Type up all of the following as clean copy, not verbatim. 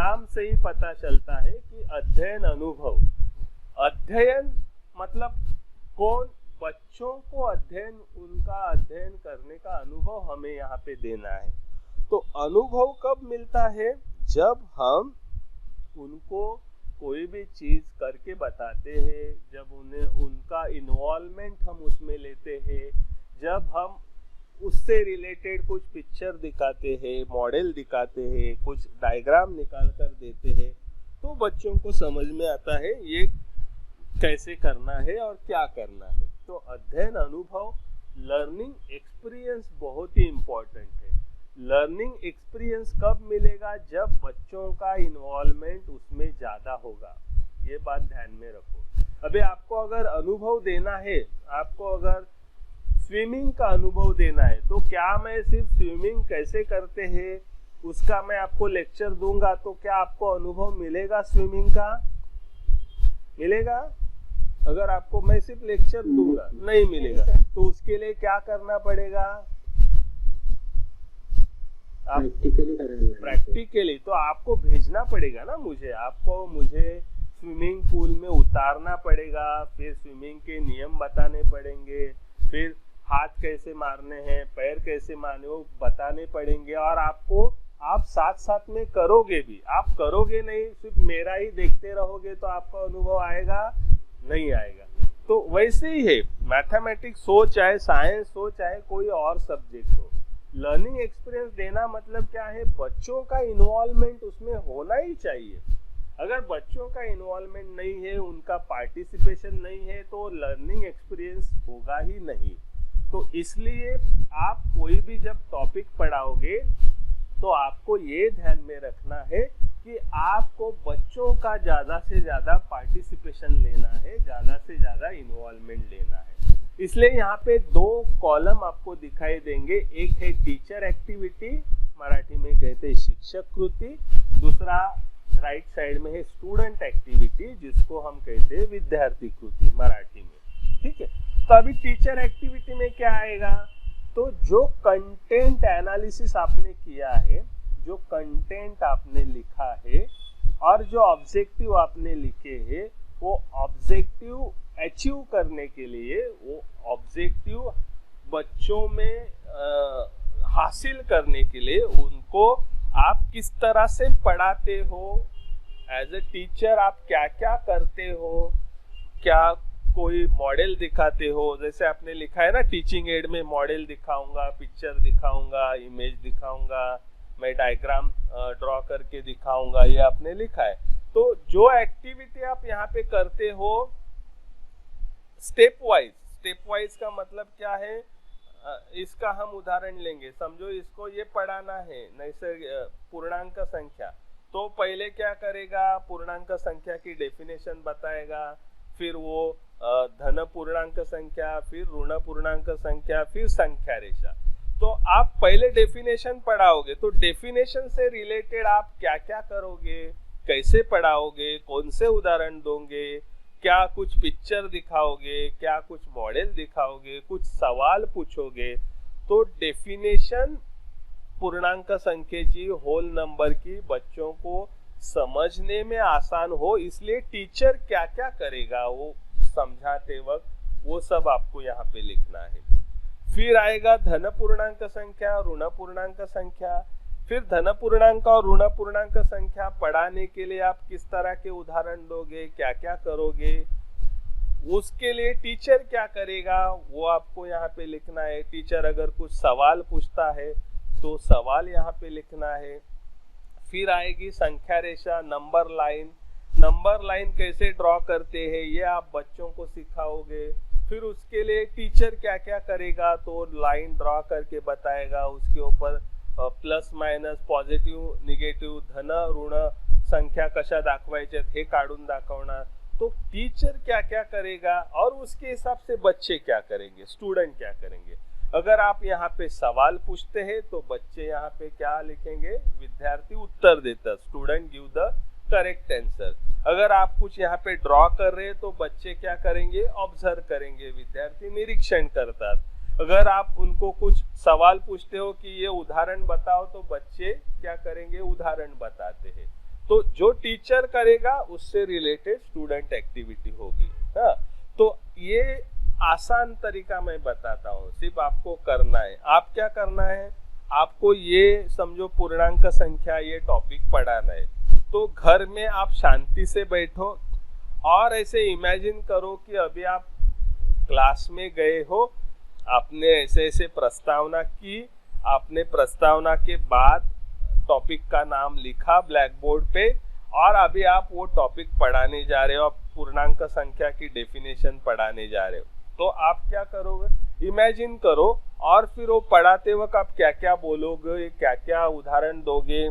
नाम से ही पता चलता है कि अध्ययन अनुभव, अध्ययन मतलब कौन, बच्चों को अध्ययन, उनका अध्ययन करने का अनुभव हमें यहाँ पे देना है। तो अनुभव कब मिलता है? जब हम उनको कोई भी चीज करके बताते हैं, जब उन्हें उनका इन्वॉल्वमेंट हम उसमें लेते हैं, जब हम उससे रिलेटेड कुछ पिक्चर दिखाते हैं, मॉडल दिखाते हैं, कुछ डायग्राम निकाल कर देते हैं, तो बच्चों को समझ में आता है ये कैसे करना है और क्या करना है। तो अध्ययन अनुभव, लर्निंग एक्सपीरियंस बहुत ही इम्पोर्टेंट है। लर्निंग एक्सपीरियंस कब मिलेगा? जब बच्चों का इन्वॉल्वमेंट उसमें ज्यादा होगा। ये बात ध्यान में रखो। अभी आपको अगर अनुभव देना है, आपको अगर स्विमिंग का अनुभव देना है, तो क्या मैं सिर्फ स्विमिंग कैसे करते हैं उसका मैं आपको लेक्चर दूंगा तो क्या आपको अनुभव मिलेगा स्विमिंग का? मिलेगा? अगर आपको मैं सिर्फ लेक्चर दूंगा नहीं मिलेगा। तो उसके लिए क्या करना पड़ेगा? प्रैक्टिकली तो आपको भेजना पड़ेगा ना मुझे, आपको मुझे स्विमिंग पूल में उतारना पड़ेगा, फिर स्विमिंग के नियम बताने पड़ेंगे, फिर हाथ कैसे मारने हैं, पैर कैसे मारने वो बताने पड़ेंगे, और आपको आप साथ साथ में करोगे भी। आप करोगे नहीं, सिर्फ मेरा ही देखते रहोगे तो आपका अनुभव आएगा नहीं आएगा। तो वैसे ही है, मैथमेटिक्स हो चाहे साइंस हो चाहे कोई और सब्जेक्ट हो, लर्निंग एक्सपीरियंस देना मतलब क्या है? बच्चों का इन्वॉल्वमेंट उसमें होना ही चाहिए। अगर बच्चों का इन्वॉल्वमेंट नहीं है, उनका पार्टिसिपेशन नहीं है, तो लर्निंग एक्सपीरियंस होगा ही नहीं। तो इसलिए आप कोई भी जब टॉपिक पढ़ाओगे तो आपको ये ध्यान में रखना है कि आपको बच्चों का ज्यादा से ज्यादा पार्टिसिपेशन लेना है, ज्यादा से ज्यादा इन्वॉल्वमेंट लेना है। इसलिए यहाँ पे दो कॉलम आपको दिखाई देंगे, एक है टीचर एक्टिविटी, मराठी में कहते हैं शिक्षक कृति, दूसरा राइट साइड में है स्टूडेंट एक्टिविटी, जिसको हम कहते हैं विद्यार्थी कृति मराठी में। ठीक है, तो अभी टीचर एक्टिविटी में क्या आएगा? तो जो कंटेंट एनालिसिस आपने किया है, जो कंटेंट आपने लिखा है और जो ऑब्जेक्टिव आपने लिखे हैं, वो ऑब्जेक्टिव अचीव करने के लिए, वो ऑब्जेक्टिव बच्चों में हासिल करने के लिए उनको आप किस तरह से पढ़ाते हो, एज ए टीचर आप क्या क्या करते हो, क्या कोई मॉडल दिखाते हो, जैसे आपने लिखा है ना टीचिंग एड में मॉडल दिखाऊंगा, पिक्चर दिखाऊंगा, इमेज दिखाऊंगा, मैं डायग्राम ड्रॉ करके दिखाऊंगा, ये आपने लिखा है। तो जो एक्टिविटी आप यहाँ पे करते हो स्टेप वाइज का मतलब क्या है? इसका हम उदाहरण लेंगे, समझो इसको ये पढ़ाना है नैसर्गिक पूर्णांक संख्या, तो पहले क्या करेगा? पूर्णांक संख्या की डेफिनेशन बताएगा, फिर वो धन पूर्णांक संख्या, फिर ऋण पूर्णांक संख्या, फिर संख्या रेखा। तो आप पहले डेफिनेशन पढ़ाओगे, तो डेफिनेशन से रिलेटेड आप क्या क्या करोगे, कैसे पढ़ाओगे, कौन से उदाहरण दोगे, क्या कुछ पिक्चर दिखाओगे, क्या कुछ मॉडल दिखाओगे, कुछ सवाल पूछोगे। तो डेफिनेशन पूर्णांक संख्येची, होल नंबर की बच्चों को समझने में आसान हो, इसलिए टीचर क्या क्या करेगा वो समझाते वक्त, वो सब आपको यहाँ पे लिखना है। फिर आएगा धन पूर्णांक संख्या, ऋण पूर्णांक संख्या। फिर धन पूर्णांक और ऋण पूर्णांक संख्या पढ़ाने के लिए आप किस तरह के उदाहरण दोगे, क्या क्या करोगे, उसके लिए टीचर क्या करेगा वो आपको यहाँ पे लिखना है। टीचर अगर कुछ सवाल पूछता है तो सवाल यहाँ पे लिखना है। फिर आएगी संख्या रेखा, नंबर लाइन कैसे ड्रॉ करते हैं ये आप बच्चों को सिखाओगे। फिर उसके लिए टीचर क्या क्या करेगा, तो लाइन ड्रॉ करके बताएगा, उसके ऊपर प्लस मायनस, पॉझिटिव्ह निगेटिव्ह, धन ऋण संख्या कशा दाखवायच्यात हे काढून दाखवणार। तो टीचर क्या क्या करेगा और उसके हिसाब से बच्चे क्या करेंगे, स्टूडेंट क्या करेंगे। अगर आप यहाँ पे सवाल पूछते हैं तो बच्चे यहाँ पे क्या लिखेंगे, विद्यार्थी उत्तर देता, student give the correct answer. अगर आप कुछ यहाँ पे ड्रॉ कर रहे हैं तो बच्चे क्या करेंगे, ऑब्जर्व करेंगे, विद्यार्थी निरीक्षण करतात। अगर आप उनको कुछ सवाल पूछते हो कि ये उदाहरण बताओ तो बच्चे क्या करेंगे, उदाहरण बताते हैं। तो जो टीचर करेगा उससे रिलेटेड स्टूडेंट एक्टिविटी होगी। हाँ, तो ये आसान तरीका मैं बताता हूँ, सिर्फ आपको करना है। आप क्या करना है, आपको ये समझो पूर्णांक संख्या ये टॉपिक पढ़ाना है, तो घर में आप शांति से बैठो और ऐसे इमेजिन करो कि अभी आप क्लास में गए हो, आपने ऐसे ऐसे प्रस्तावना की, आपने प्रस्तावना के बाद टॉपिक का नाम लिखा ब्लैक बोर्ड पे और अभी आप वो टॉपिक पढ़ाने जा रहे हो, आप पूर्णांक संख्या की डेफिनेशन पढ़ाने जा रहे हो। तो आप क्या करोगे, इमेजिन करो और फिर वो पढ़ाते वक्त आप क्या क्या बोलोगे, क्या क्या उदाहरण दोगे,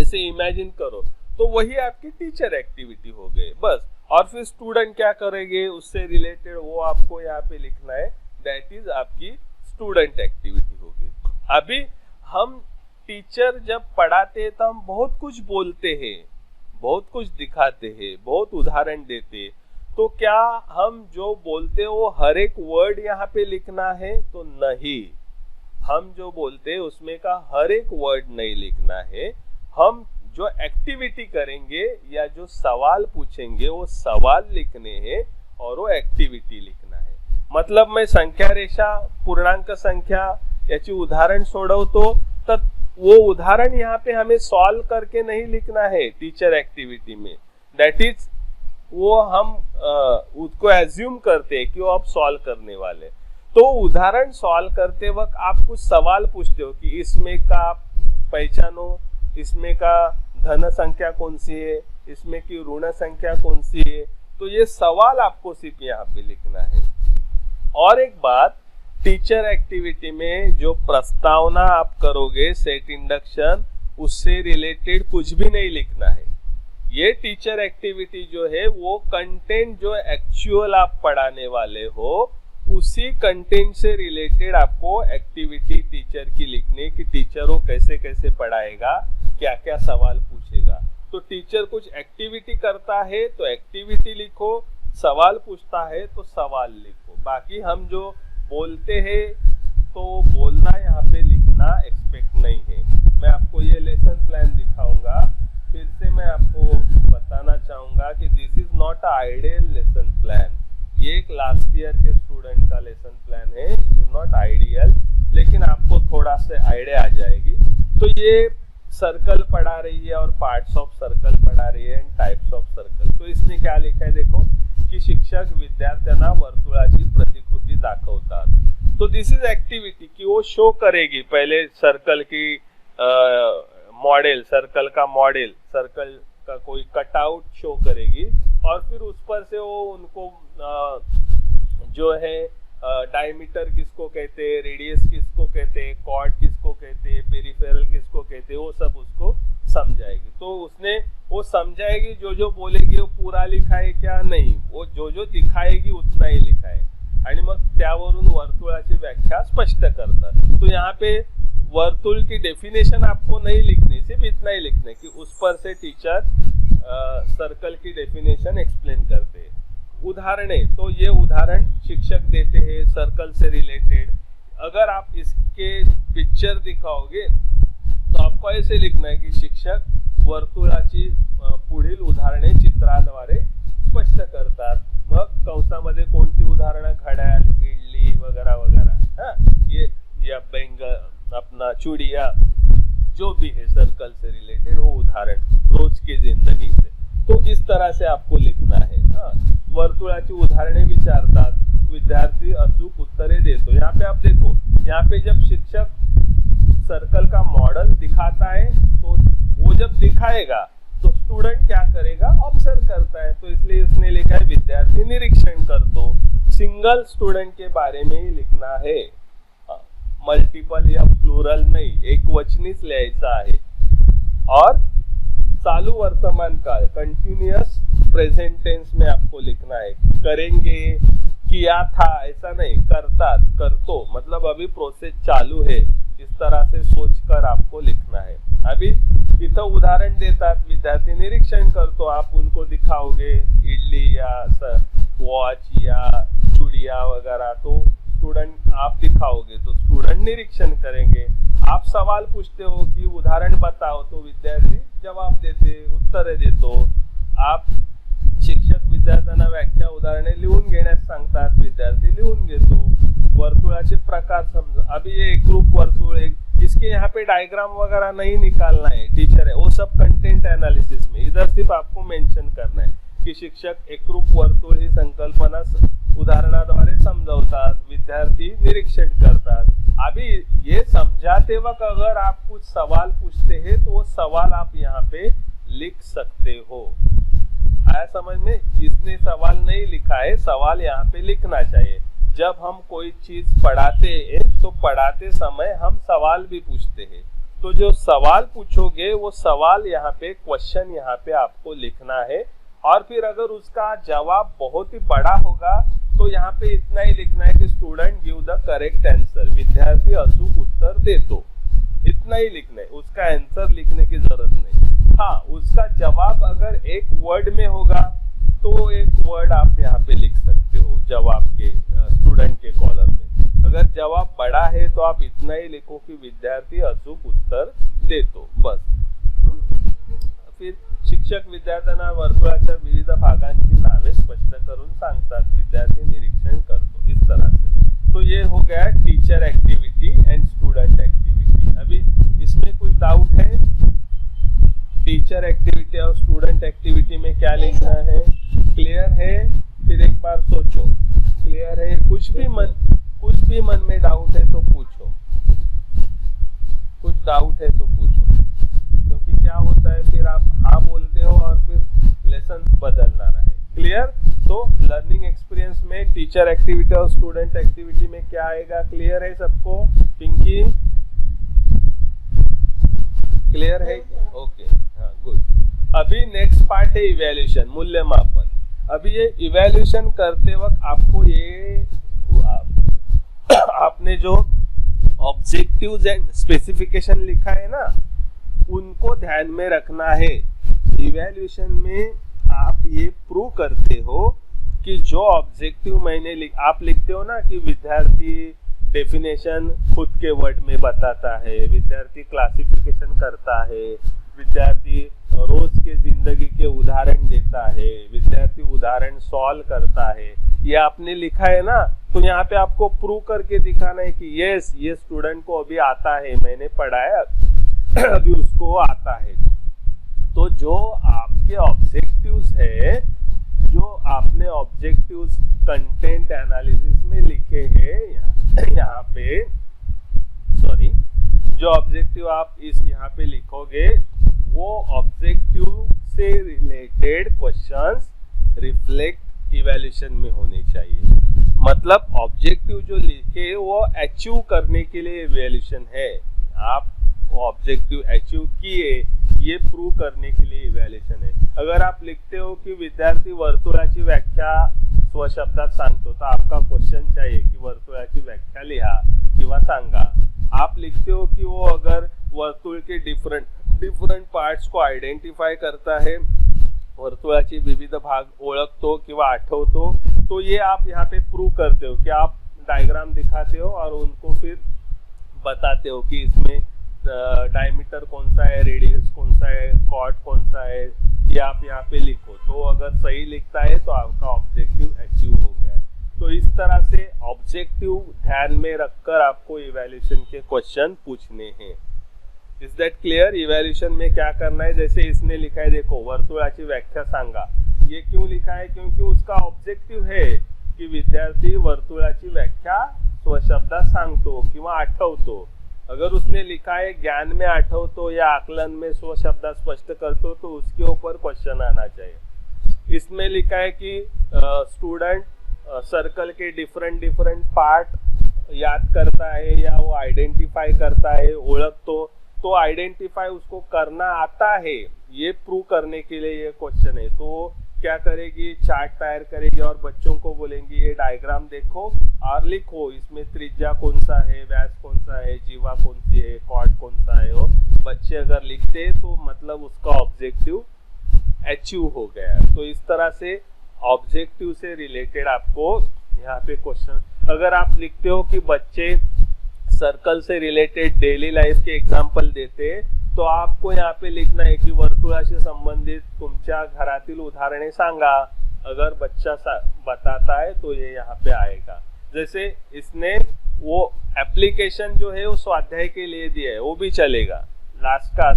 ऐसे इमेजिन करो। तो वही आपकी टीचर एक्टिविटी हो गई बस। और फिर स्टूडेंट क्या करेंगे उससे रिलेटेड वो आपको यहाँ पे लिखना है, दैट इज आपकी स्टूडेंट एक्टिविटी हो गई। अभी हम टीचर जब पढ़ाते हैं तो हम बहुत कुछ बोलते हैं, बहुत कुछ दिखाते हैं, बहुत उदाहरण देते हैं। तो क्या हम जो बोलते हैं वो हर एक वर्ड यहाँ पे लिखना है? तो नहीं, हम जो बोलते हैं उसमें का हर एक वर्ड नहीं लिखना है। हम जो एक्टिविटी करेंगे या जो सवाल पूछेंगे वो सवाल लिखने हैं और वो एक्टिविटी लिखना है। मतलब मैं संख्या रेषा पूर्णांक संख्या याची उदाहरण सोडवतो तर वो उदाहरण यहाँ पे हमें सॉल्व करके नहीं लिखना है टीचर एक्टिविटी में, दैट इज वो हम उसको एज्यूम करते हैं कि वो आप सॉल्व करने वाले। तो उदाहरण सॉल्व करते वक्त आप कुछ सवाल पूछते हो कि इसमें का आप पहचानो, इसमें का धन संख्या कौन सी है, इसमें की ऋण संख्या कौन सी है। तो ये सवाल आपको सिर्फ यहाँ पे लिखना है। और एक बात, टीचर एक्टिविटी में जो प्रस्तावना आप करोगे सेट इंडक्शन, उससे रिलेटेड कुछ भी नहीं लिखना है। ये टीचर एक्टिविटी जो है वो कंटेंट जो एक्चुअल आप पढ़ाने वाले हो उसी कंटेंट से रिलेटेड आपको एक्टिविटी टीचर की लिखनी, कि टीचर वो कैसे कैसे पढ़ाएगा, क्या क्या सवाल पूछेगा। तो टीचर कुछ एक्टिविटी करता है तो एक्टिविटी लिखो, सवाल पूछता है तो सवाल लिखो। बाकी हम जो बोलते हैं तो बोलना यहाँ पे लिखना एक्सपेक्ट नहीं है। मैं आपको ये लेसन प्लान दिखाऊंगा, फिर से मैं आपको बताना चाहूंगा कि this is not a ideal lesson plan. ये एक लास्ट ईयर के स्टूडेंट का लेसन प्लान है, इट इज नॉट आइडियल, लेकिन आपको थोड़ा सा आइडिया आ जाएगी। तो ये सर्कल पढ़ा रही है और पार्ट्स ऑफ सर्कल पढ़ा रही है एंड टाइप्स ऑफ सर्कल। तो इसमें क्या लिखा है देखो की शिक्षक विद्यार्थ्यांना वर्तुळाची प्रतिकृती दाखवतात। तो दिस इज एक्टिविटी कि वो शो करेगी पहले सर्कल की मॉडल, सर्कल का मॉडल, सर्कल का कोई कटआउट शो करेगी और फिर उस पर से वो उनको जो है डायमीटर किसको कहते हैं, रेडियस किसको कहते हैं, कॉर्ड किसको कहते हैं, पेरिफेरल किसको कहते हैं, वो सब उसको समझाएगी। तो उसने वो समझाएगी, जो जो बोलेगी वो पूरा लिखा है क्या, नहीं, वो जो जो दिखाएगी उतना ही लिखा है आणि मग त्यावरून वर्तुळाची व्याख्या स्पष्ट करतात। तो यहाँ पे वर्तुल की डेफिनेशन आपको नहीं लिखनी, सिर्फ इतना ही लिखने कि उस पर से टीचर सर्कल की डेफिनेशन एक्सप्लेन करते हैं। उदाहरणें, तो ये उदाहरण शिक्षक देते हैं सर्कल से रिलेटेड। अगर आप इसके पिक्चर दिखाओगे तो आपको ऐसे लिखना है कि शिक्षक वर्तुळाची पुढील उदाहरणे चित्राद्वारे स्पष्ट करतात। मग कंसामध्ये कोणती उदाहरणं, घड्याळ, इडली वगैरह वगैरह, हाँ, ये या बेंगल, अपना चूड़िया, जो भी है सर्कल से रिलेटेड वो उदाहरण रोज की जिंदगी से। तो इस तरह से आपको लिखना है। हाँ, वर्तुळाची उदाहरणे विचारतात, विद्यार्थी अचूक उत्तरे देतो। यहाँ पे आप देखो, यहाँ पे जब शिक्षक सर्कल का मॉडल दिखाता है तो वो जब दिखाएगा तो स्टूडेंट क्या करेगा, ऑब्जर्व करता है। तो इसलिए इसने लिखा है विद्यार्थी निरीक्षण करतो। सिंगल स्टूडेंट के बारे में ही लिखना है, मल्टीपल या प्लूरल नहीं, एक वचनीच लिहायचा आहे। और चालू वर्तमान काल, कंटिन्यूअस प्रेजेंट टेंस में आपको लिखना है। करेंगे, किया था, ऐसा नहीं, करता, करतो, मतलब अभी प्रोसेस चालू है, इस तरह से सोचकर आपको लिखना है। अभी इथं उदाहरण देतात, विद्यार्थी निरीक्षण करतो, आप उनको दिखाओगे इडली या वॉच या चूड़िया वगैरह। तो स्टूडेंट आप दिखाओगे तो स्टूडेंट निरीक्षण करेंगे। आप सवाल पूछते हो कि उदाहरण बताओ तो विद्यार्थी जवाब देते, उत्तर देतो। आप शिक्षक विद्यार्थ्यांना व्याख्या उदाहरणे लिहून घेण्यास सांगतात, विद्यार्थी लिहून घेतो। वर्तुळाचे प्रकार समझो, अभी ये एक ग्रुप वर्तुळ, इसके यहाँ पे डायग्राम वगैरह नहीं निकालना है टीचर है, वो सब कंटेंट एनालिसिस में, इधर सिर्फ आपको मेंशन करना है की शिक्षक एकरूप वर्तुळ ही संकल्पना उदाहरणाद्वारे समझावतात, विद्यार्थी निरीक्षण करतात। अभी ये समझाते वक्त अगर आप कुछ सवाल पूछते हैं तो वो सवाल आप यहाँ पे लिख सकते हो। आया समझ में? इसने सवाल नहीं लिखा है, सवाल यहाँ पे लिखना चाहिए। जब हम कोई चीज पढ़ाते हैं तो पढ़ाते समय हम सवाल भी पूछते हैं, तो जो सवाल पूछोगे वो सवाल यहाँ पे क्वेश्चन यहाँ पे आपको लिखना है। और फिर अगर उसका जवाब बहुत ही बड़ा होगा तो यहाँ पे इतना ही लिखना है कि student give the correct answer, विद्यार्थी अचूक उत्तर दे दो, इतना ही लिखना है, उसका आंसर लिखने की जरूरत नहीं। हाँ, उसका जवाब अगर एक वर्ड में होगा तो एक वर्ड आप यहाँ पे लिख सकते हो जवाब के स्टूडेंट के कॉलम में। अगर जवाब बड़ा है तो आप इतना ही लिखो कि विद्यार्थी अचूक उत्तर देतो, बस। फिर शिक्षक विद्यार्थ्यांना वर्तुळाच्या विविध भागांची नावे स्पष्ट करून सांगतात, विद्यार्थी निरीक्षण करतो, इस तरह से। तो ये हो गया teacher activity and student activity. अभी इसमें कुछ डाउट है? टीचर एक्टिविटी और स्टूडेंट एक्टिविटी में क्या लिखना है? क्लियर है? फिर एक बार सोचो, क्लियर है? कुछ भी मन में डाउट है तो पूछो, कुछ डाउट है तो पूछो, क्योंकि क्या होता है फिर आप हाँ बोलते हो और फिर लेसन बदलना रहे। क्लियर? तो लर्निंग एक्सपीरियंस में टीचर एक्टिविटी और स्टूडेंट एक्टिविटी में क्या आएगा? क्लियर है सबको? पिंकी क्लियर है? ओके, हाँ, गुड। अभी नेक्स्ट पार्ट है इवैल्यूएशन, मूल्यमापन। अभी ये इवैल्यूएशन करते वक्त आपको ये आपने जो ऑब्जेक्टिव्स एंड स्पेसिफिकेशन लिखा है ना, उनको ध्यान में रखना है। इवैल्यूएशन में आप ये प्रूव करते हो कि जो ऑब्जेक्टिव मैंने आप लिखते हो ना कि विद्यार्थी डेफिनेशन खुद के वर्ड में बताता है, विद्यार्थी क्लासिफिकेशन करता है, विद्यार्थी रोज के जिंदगी के उदाहरण देता है, विद्यार्थी उदाहरण सॉल्व करता है, ये आपने लिखा है ना, तो यहाँ पे आपको प्रूव करके दिखाना है कि यस, ये स्टूडेंट को अभी आता है, मैंने पढ़ाया अभी उसको आता है। तो जो आपके ऑब्जेक्टिव्स है, जो आपने ऑब्जेक्टिव्स कंटेंट एनालिसिस में लिखे हैं यहाँ पे, सॉरी, जो ऑब्जेक्टिव आप इस यहाँ पे लिखोगे वो ऑब्जेक्टिव से रिलेटेड क्वेश्चंस रिफ्लेक्ट इवैल्यूएशन में होने चाहिए। मतलब ऑब्जेक्टिव जो लिखे वो अचीव करने के लिए इवैल्यूएशन है, आप ऑब्जेक्टिव अचीव किए ये प्रूव करने के लिए इवैल्यूएशन है। अगर आप लिखते हो कि विद्यार्थी वर्तुळाची व्याख्या स्वशब्दात सांगतो, तो आपका क्वेश्चन चाहिए कि वर्तुळाची व्याख्या लिहा किंवा सांगा। आप लिखते हो कि वो अगर वर्तुळ के डिफरेंट पार्ट्स को आइडेंटिफाई करता है, वर्तुळाचे विविध भाग ओळखतो किंवा आठवतो, तो ये आप यहाँ पे प्रूव करते हो कि आप डायग्राम दिखाते हो और उनको फिर बताते हो कि इसमें डायमीटर कौन सा है, रेडियस कौन सा है, कॉर्ड कौन सा है, ये आप यहाँ पे लिखो। तो अगर सही लिखता है तो आपका ऑब्जेक्टिव अचीव हो गया है। तो इस तरह से ऑब्जेक्टिव ध्यान में रखकर आपको इवैल्यूएशन के क्वेश्चन पूछने हैं। Is that clear? इवैल्यूएशन में क्या करना है, जैसे इसने लिखा है, देखो वर्तुळाची व्याख्या सांगा, ये क्यों लिखा है? क्योंकि उसका ऑब्जेक्टिव है कि विद्यार्थी वर्तुळाची व्याख्या स्वशब्दात सांगतो किंवा आठवतो। अगर उसने लिखा है ज्ञान में आठवतो या आकलन में स्वशब्दात स्पष्ट करतो, तो उसके ऊपर क्वेश्चन आना चाहिए। इसमें लिखा है कि स्टूडेंट सर्कल के डिफरेंट पार्ट याद करता है या वो आइडेंटिफाई करता है, ओळखतो, तो आइडेंटिफाई उसको करना आता है, ये प्रूव करने के लिए ये क्वेश्चन है। तो क्या करेगी, चार्ट तैयार करेगी और बच्चों को बोलेंगी ये डायग्राम देखो और लिखो, इसमें त्रिज्या कौन सा है, व्यास कौन सा है, जीवा कौन सी है, कॉर्ड कौन सा है। वो बच्चे अगर लिखते तो मतलब उसका ऑब्जेक्टिव अचीव हो गया। तो इस तरह से ऑब्जेक्टिव से रिलेटेड आपको यहाँ पे क्वेश्चन अगर आप लिखते हो कि बच्चे सर्कल से रिलेटेड डेली लाईफ के एक्झाम्पल देते, तो आपको यहाँ पे लिखना है की वर्तुळाशी संबंधित तुमच्या घरातील उदाहरणे सांगा। अगर बच्चा बताता है तो ये यहाँ पे आएगा। जैसे इसने वो एप्लीकेशन जो है वो स्वाध्याय के लिए दिया है, वो भी चलेगा। लास्ट का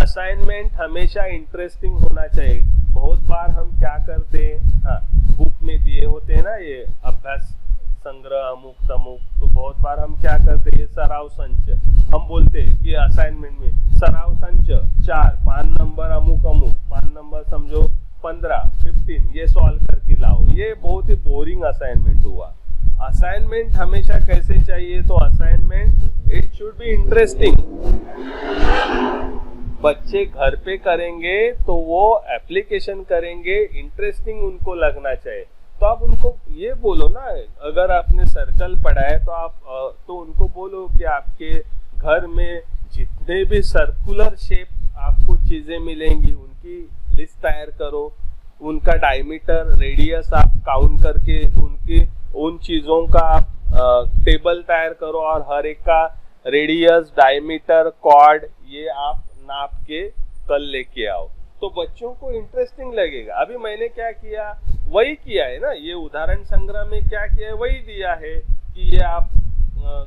असाइनमेंट हमेशा इंटरेस्टिंग होना चाहिए। बहुत बार हम क्या करते हैं, हाँ बुक में दिए होते हैं ना ये अभ्यास संग्रह अमुक तमुक, तो बहुत बार हम क्या करते हैं, ये सराव संच हम बोलते हैं कि असाइनमेंट में सराव संच 4, 5 नंबर अमुक अमुक, 5 नंबर समझो 15, 15 ये सॉल्व करके लाओ। ये बहुत ही बोरिंग असाइनमेंट हुआ। असाइनमेंट हमेशा कैसे चाहिए, तो assignment it should be interesting. बच्चे घर पे करेंगे तो वो एप्लीकेशन करेंगे, इंटरेस्टिंग उनको लगना चाहिए। तो आप उनको ये बोलो ना, अगर आपने सर्कल पढ़ा है तो आप तो उनको बोलो कि आपके घर में जितने भी सर्कुलर शेप आपको चीजें मिलेंगी उनकी लिस्ट तैयार करो। उनका डायमीटर, रेडियस आप काउंट करके उनकी उन चीजों का आप टेबल तैयार करो और हर एक का रेडियस, डायमीटर, कॉर्ड ये आप नाप के कल लेके आओ, तो बच्चों को इंटरेस्टिंग लगेगा। अभी मैंने क्या किया, वही किया है ना, ये उदाहरण संग्रह में क्या किया है वही दिया है कि ये आप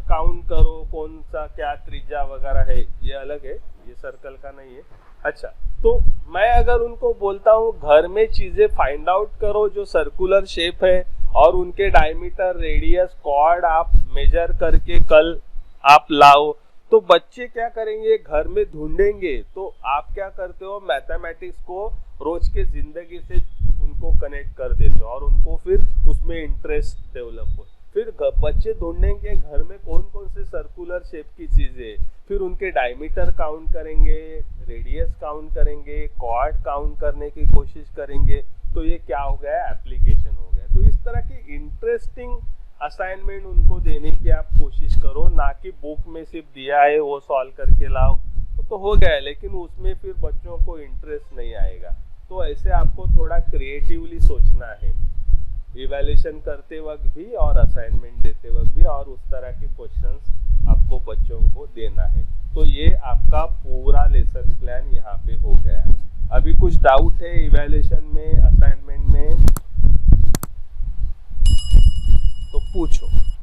काउंट करो कौन सा क्या त्रिज्या वगैरह है, ये अलग है, ये सर्कल का नहीं है। अच्छा, तो मैं अगर उनको बोलता हूँ घर में चीजें फाइंड आउट करो जो सर्कुलर शेप है और उनके डायमीटर, रेडियस, कॉर्ड आप मेजर करके कल आप लाओ, तो बच्चे क्या करेंगे, घर में ढूंढेंगे। तो आप क्या करते हो, मैथमेटिक्स को रोज के जिंदगी से उनको कनेक्ट कर देते हो और उनको फिर उसमें इंटरेस्ट डेवलप हो। फिर बच्चे ढूंढेंगे घर में कौन कौन से सर्कुलर शेप की चीजें, फिर उनके डायमीटर काउंट करेंगे, रेडियस काउंट करेंगे, कॉर्ड काउंट करने की कोशिश करेंगे। तो ये क्या हो गया, एप्लीकेशन हो गया। तो इस तरह की इंटरेस्टिंग असाइनमेंट उनको देने की आप कोशिश करो, ना कि बुक में सिर्फ दिया है वो सॉल्व करके लाओ तो हो गया, लेकिन उसमें फिर बच्चों को इंटरेस्ट नहीं आएगा। तो ऐसे आपको थोड़ा क्रिएटिवली सोचना है, इवैल्यूएशन करते वक्त भी और असाइनमेंट देते वक्त भी, और उस तरह के क्वेश्चंस आपको बच्चों को देना है। तो ये आपका पूरा लेसन प्लान यहाँ पे हो गया। अभी कुछ डाउट है इवैल्यूएशन में, असाइनमेंट में, तो पूछो।